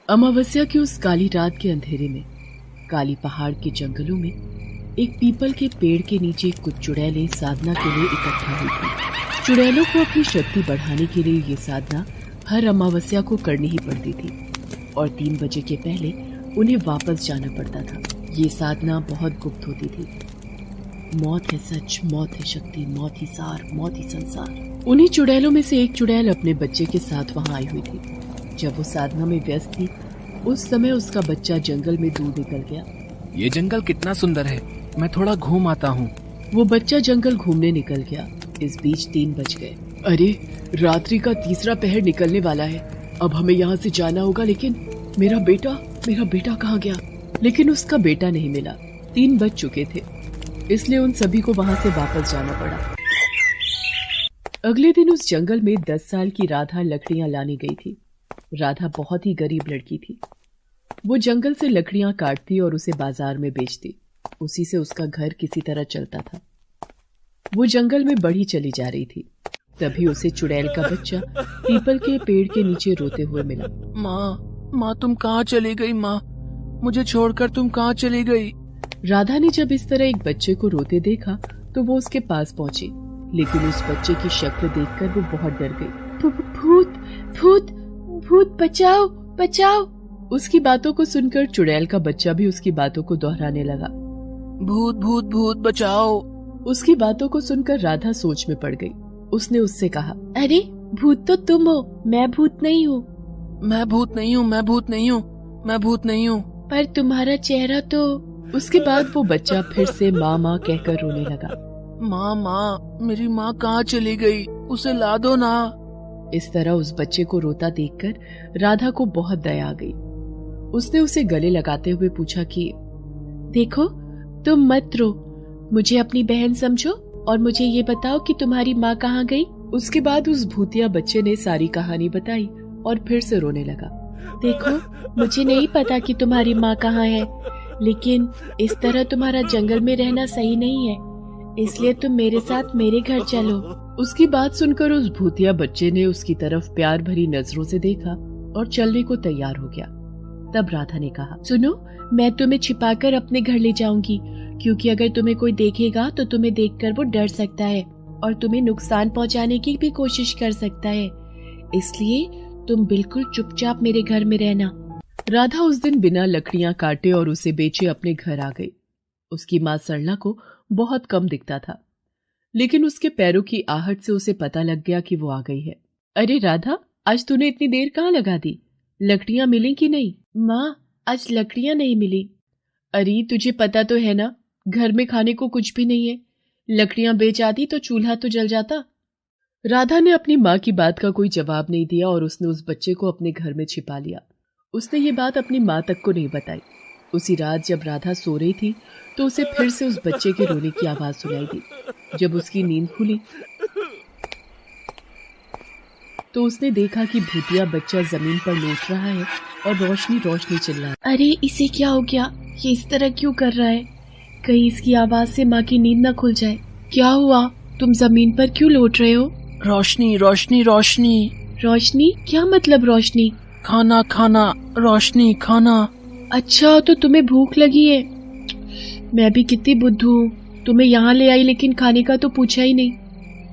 अमावस्या की उस काली रात के अंधेरे में काली पहाड़ के जंगलों में एक पीपल के पेड़ के नीचे कुछ चुड़ैलें साधना के लिए इकट्ठा हुई थी। चुड़ैलों को अपनी शक्ति बढ़ाने के लिए ये साधना हर अमावस्या को करनी ही पड़ती थी और 3 बजे के पहले उन्हें वापस जाना पड़ता था। ये साधना बहुत गुप्त होती थी। मौत है सच, मौत है शक्ति, मौत ही सार, मौत ही संसार। उन्हीं चुड़ैलों में से एक चुड़ैल अपने बच्चे के साथ वहां आई हुई थी। जब वो साधना में व्यस्त थी उस समय उसका बच्चा जंगल में दूर निकल गया। ये जंगल कितना सुंदर है, मैं थोड़ा घूम आता हूँ। वो बच्चा जंगल घूमने निकल गया। इस बीच 3 बज गए। अरे, रात्रि का तीसरा पहर निकलने वाला है, अब हमें यहाँ से जाना होगा। लेकिन मेरा बेटा कहाँ गया? लेकिन उसका बेटा नहीं मिला। 3 बज चुके थे, इसलिए उन सभी को वहां से वापस जाना पड़ा। अगले दिन उस जंगल में 10 साल की राधा लकड़ियां लाने गई थी। राधा बहुत ही गरीब लड़की थी। वो जंगल से लकड़ियां काटती और उसे बाजार में बेचती। उसी से उसका घर किसी तरह चलता था। वो जंगल में बढ़ी चली जा रही थी। तभी उसे चुड़ैल का बच्चा पीपल के पेड़ के नीचे रोते हुए मिला। माँ तुम कहाँ चली गई? माँ, मुझे छोड़कर तुम कहाँ चली गई? राधा ने जब इस तरह एक बच्चे को रोते देखा तो वो उसके पास पहुंची, लेकिन उस बच्चे की शक्ल देखकर वो बहुत डर गई। भूत भूत भूत, बचाओ बचाओ। उसकी बातों को सुनकर चुड़ैल का बच्चा भी उसकी बातों को दोहराने लगा। भूत भूत भूत, बचाओ। उसकी बातों को सुनकर राधा सोच में पड़ गई। उसने उससे कहा, अरे भूत तो तुम हो, मैं भूत नहीं हूँ। मैं भूत नहीं हूँ, मैं भूत नहीं हूँ, मैं भूत नहीं हूँ। पर तुम्हारा चेहरा तो। उसके बाद वो बच्चा फिर से माँ माँ कहकर रोने लगा। माँ, मेरी माँ कहाँ चली गई? उसे ला दो ना। इस तरह उस बच्चे को रोता देखकर राधा को बहुत दया आ गई। उसने उसे गले लगाते हुए पूछा कि देखो, तुम मत रो, मुझे अपनी बहन समझो और मुझे ये बताओ कि तुम्हारी माँ कहाँ गई। उसके बाद उस भूतिया बच्चे ने सारी कहानी बताई और फिर से रोने लगा। देखो, मुझे नहीं पता कि तुम्हारी माँ कहाँ है, लेकिन इस तरह तुम्हारा जंगल में रहना सही नहीं है, इसलिए तुम मेरे साथ मेरे घर चलो। उसकी बात सुनकर उस भूतिया बच्चे ने उसकी तरफ प्यार भरी नजरों से देखा और चलने को तैयार हो गया। तब राधा ने कहा, सुनो, मैं तुम्हें छिपाकर अपने घर ले जाऊंगी, क्योंकि अगर तुम्हें कोई देखेगा तो तुम्हें देखकर वो डर सकता है और तुम्हें नुकसान पहुंचाने की भी कोशिश कर सकता है, इसलिए तुम बिल्कुल चुपचाप मेरे घर में रहना। राधा उस दिन बिना लकड़ियां काटे और उसे बेचे अपने घर आ गई। उसकी माँ सरला को बहुत कम दिखता था, लेकिन उसके पैरों की आहट से उसे पता लग गया कि वो आ गई है। अरे राधा, आज तूने इतनी देर कहाँ लगा दी? लकड़ियां मिली कि नहीं? माँ, आज लकड़ियां नहीं मिली। अरे, तुझे पता तो है ना, घर में खाने को कुछ भी नहीं है। लकड़ियां बेच आती तो चूल्हा तो जल जाता। राधा ने अपनी माँ की बात का कोई जवाब नहीं दिया और उसने उस बच्चे को अपने घर में छिपा लिया। उसने ये बात अपनी माँ तक को नहीं बताई। उसी रात जब राधा सो रही थी तो उसे फिर से उस बच्चे के रोने की आवाज सुनाई दी। जब उसकी नींद खुली तो उसने देखा कि भूतिया बच्चा जमीन पर लेट रहा है और रोशनी रोशनी चिल्ला रहा है। अरे, इसे क्या हो गया? ये इस तरह क्यों कर रहा है? कहीं इसकी आवाज से माँ की नींद न खुल जाए। क्या हुआ? तुम जमीन पर क्यों लौट रहे हो? रोशनी रोशनी रोशनी। रोशनी? क्या मतलब रोशनी? खाना खाना, रोशनी खाना। अच्छा, तो तुम्हें भूख लगी है। मैं भी कितनी बुद्धू हूँ, तुम्हें यहाँ ले आई लेकिन खाने का तो पूछा ही नहीं।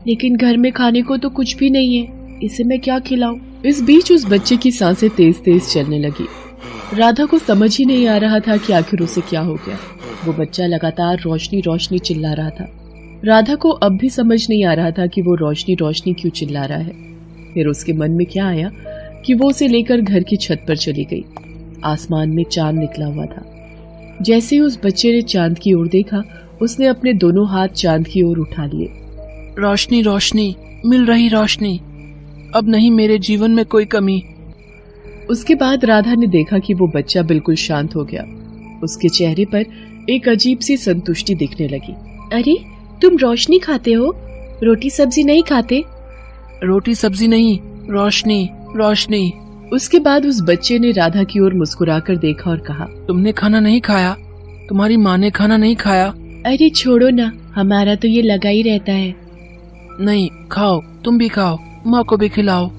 लेकिन घर में खाने को तो कुछ भी नहीं है, इसे मैं क्या खिलाऊं? इस बीच उस बच्चे की सांसें तेज तेज चलने लगी। राधा को समझ ही नहीं आ रहा था कि आखिर उसे क्या हो गया। वो बच्चा लगातार रोशनी रोशनी चिल्ला रहा था। राधा को अब भी समझ नहीं आ रहा था कि वो रोशनी रोशनी क्यों चिल्ला रहा है। फिर उसके मन में क्या आया कि वो उसे लेकर घर की छत पर चली गई। आसमान में चांद निकला हुआ था। जैसे ही उस बच्चे ने चांद की ओर देखा, उसने अपने दोनों हाथ चांद की ओर उठा लिए। रोशनी रोशनी, मिल रही रोशनी, अब नहीं मेरे जीवन में कोई कमी। उसके बाद राधा ने देखा कि वो बच्चा बिल्कुल शांत हो गया। उसके चेहरे पर एक अजीब सी संतुष्टि दिखने लगी। अरे, तुम रोशनी खाते हो, रोटी सब्जी नहीं खाते? रोटी सब्जी नहीं, रोशनी रोशनी। उसके बाद उस बच्चे ने राधा की ओर मुस्कुराकर देखा और कहा, तुमने खाना नहीं खाया? तुम्हारी माँ ने खाना नहीं खाया? अरे छोड़ो ना, हमारा तो ये लगा ही रहता है। नहीं, खाओ, तुम भी खाओ, माँ को भी खिलाओ।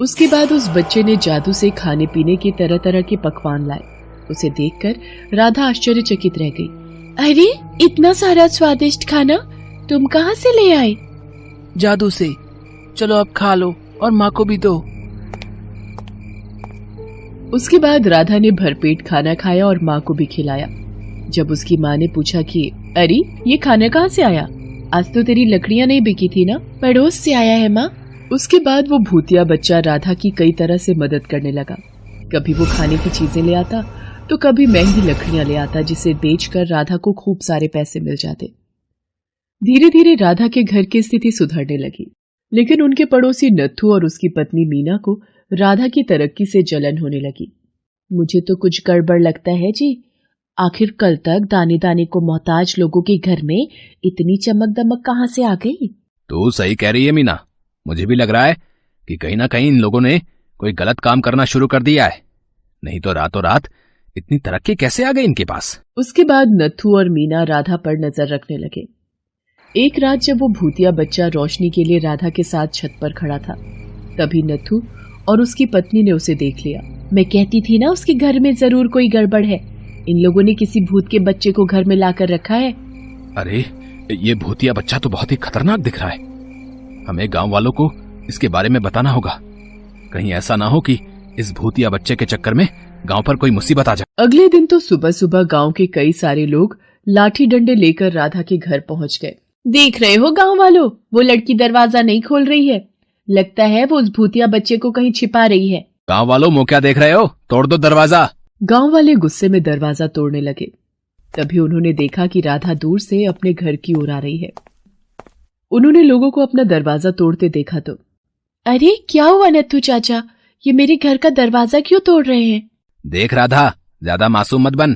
उसके बाद उस बच्चे ने जादू से खाने पीने के तरह तरह के पकवान लाए। उसे देखकर राधा आश्चर्यचकित रह गई। अरे इतना सारा स्वादिष्ट खाना तुम कहाँ से ले आए? जादू से। चलो अब खा लो और माँ को भी दो। उसके बाद राधा ने भरपेट खाना खाया और माँ को भी खिलाया। जब उसकी माँ ने पूछा कि अरे ये खाना कहाँ से आया? आज तो तेरी लकड़ियाँ नहीं बिकी थी ना? पड़ोस से आया है माँ। उसके बाद वो भूतिया बच्चा राधा की कई तरह से मदद करने लगा। कभी वो खाने की चीजें ले आता तो कभी महंगी लकड़ियां ले आता, जिसे बेचकर राधा को खूब सारे पैसे मिल जाते। धीरे धीरे राधा के घर की स्थिति सुधरने लगी, लेकिन उनके पड़ोसी नत्थू और उसकी पत्नी मीना को राधा की तरक्की से जलन होने लगी। मुझे तो कुछ गड़बड़ लगता है जी। आखिर कल तक दाने दाने को मोहताज लोगों के घर में इतनी चमक दमक कहाँ से आ गई? तू सही कह रही है मीना। मुझे भी लग रहा है कि कहीं ना कहीं इन लोगों ने कोई गलत काम करना शुरू कर दिया है, नहीं तो रातों रात इतनी तरक्की कैसे आ गई इनके पास। उसके बाद नत्थू और मीना राधा पर नजर रखने लगे। एक रात जब वो भूतिया बच्चा रोशनी के लिए राधा के साथ छत पर खड़ा था, तभी नत्थू और उसकी पत्नी ने उसे देख लिया। मैं कहती थी ना उसके घर में जरूर कोई गड़बड़ है। इन लोगों ने किसी भूत के बच्चे को घर में लाकर रखा है। अरे ये भूतिया बच्चा तो बहुत ही खतरनाक दिख रहा है। हमें गांव वालों को इसके बारे में बताना होगा। कहीं ऐसा ना हो कि इस भूतिया बच्चे के चक्कर में गांव पर कोई मुसीबत आ जाए। अगले दिन तो सुबह सुबह गांव के कई सारे लोग लाठी डंडे लेकर राधा के घर पहुंच गए। देख रहे हो गांव वालों, वो लड़की दरवाजा नहीं खोल रही है। लगता है वो उस भूतिया बच्चे को कहीं छिपा रही है। गांव वालों, मुंह क्या देख रहे हो? तोड़ दो दरवाजा। गांव वाले गुस्से में दरवाजा तोड़ने लगे। तभी उन्होंने देखा कि राधा दूर से अपने घर की ओर आ रही है। उन्होंने लोगों को अपना दरवाजा तोड़ते देखा तो, अरे क्या हुआ नत्थू चाचा, ये मेरे घर का दरवाजा क्यों तोड़ रहे हैं? देख राधा, ज्यादा मासूम मत बन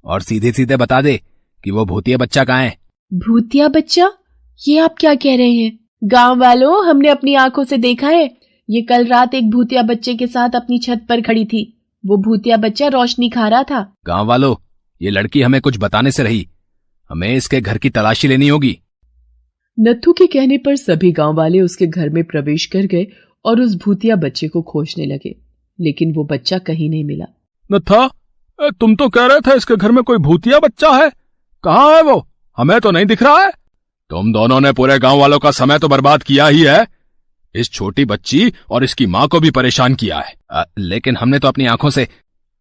और सीधे सीधे बता दे कि वो भूतिया बच्चा कहाँ है। भूतिया बच्चा? ये आप क्या कह रहे हैं? गांव वालों, हमने अपनी आंखों से देखा है। ये कल रात एक भूतिया बच्चे के साथ अपनी छत पर खड़ी थी। वो भूतिया बच्चा रोशनी खा रहा था। गांव वालों, ये लड़की हमें कुछ बताने से रही। हमें इसके घर की तलाशी लेनी होगी। नत्थू के कहने पर सभी गांव वाले उसके घर में प्रवेश कर गए और उस भूतिया बच्चे को खोजने लगे, लेकिन वो बच्चा कहीं नहीं मिला। नत्था, तुम तो कह रहे थे इसके घर में कोई भूतिया बच्चा है। कहाँ है वो? हमें तो नहीं दिख रहा है। तुम दोनों ने पूरे गांव वालों का समय तो बर्बाद किया ही है। इस छोटी बच्ची और इसकी माँ को भी परेशान किया है। लेकिन हमने तो अपनी आंखों से।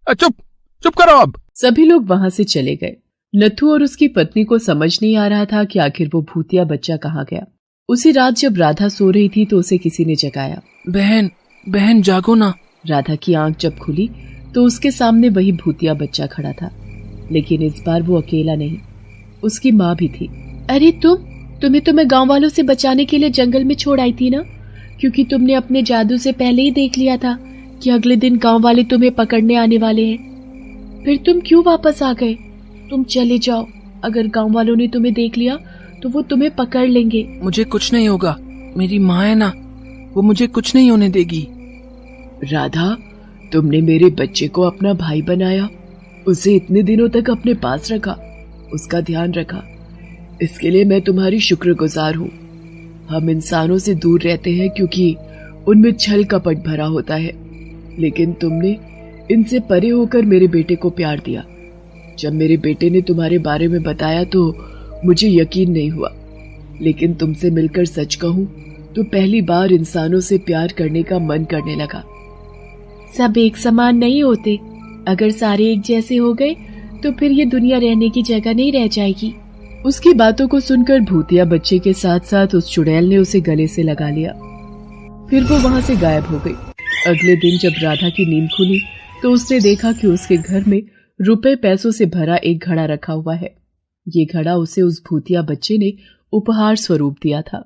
चुप करो अब। सभी लोग वहां से चले गए। नत्थू और उसकी पत्नी को समझ नहीं आ रहा था कि आखिर वो भूतिया बच्चा कहाँ गया। उसी रात जब राधा सो रही थी तो उसे किसी ने जगाया। बहन, बहन जागो ना। राधा की आंख जब खुली तो उसके सामने वही भूतिया बच्चा खड़ा था, लेकिन इस बार वो अकेला नहीं, उसकी माँ भी थी। अरे तुम्हें तो मैं गांव वालों से बचाने के लिए जंगल में छोड़ आई थी ना, क्योंकि तुमने अपने जादू से पहले ही देख लिया था कि अगले दिन गांव वाले तुम्हें पकड़ने आने वाले हैं। फिर तुम क्यों वापस आ गए? तुम चले जाओ। अगर गांव वालों ने तुम्हें देख लिया तो वो तुम्हें पकड़ लेंगे। मुझे कुछ नहीं होगा, मेरी माँ है ना, वो मुझे कुछ नहीं होने देगी। राधा, तुमने मेरे बच्चे को अपना भाई बनाया, उसे इतने दिनों तक अपने पास रखा, उसका ध्यान रखा, इसके लिए मैं तुम्हारी शुक्रगुजार हूँ। हम इंसानों से दूर रहते हैं क्योंकि उनमें छल कपट भरा होता है, लेकिन तुमने इनसे परे होकर मेरे बेटे को प्यार दिया। जब मेरे बेटे ने तुम्हारे बारे में बताया तो मुझे यकीन नहीं हुआ, लेकिन तुमसे मिलकर सच कहूं तो पहली बार इंसानों से प्यार करने का मन करने लगा। सब एक समान नहीं होते। अगर सारे एक जैसे हो गए तो फिर ये दुनिया रहने की जगह नहीं रह जाएगी। उसकी बातों को सुनकर भूतिया बच्चे के साथ साथ उस चुड़ैल ने उसे गले से लगा लिया। फिर वो वहां से गायब हो गई। अगले दिन जब राधा की नींद खुली तो उसने देखा कि उसके घर में रुपए पैसों से भरा एक घड़ा रखा हुआ है। ये घड़ा उसे उस भूतिया बच्चे ने उपहार स्वरूप दिया था।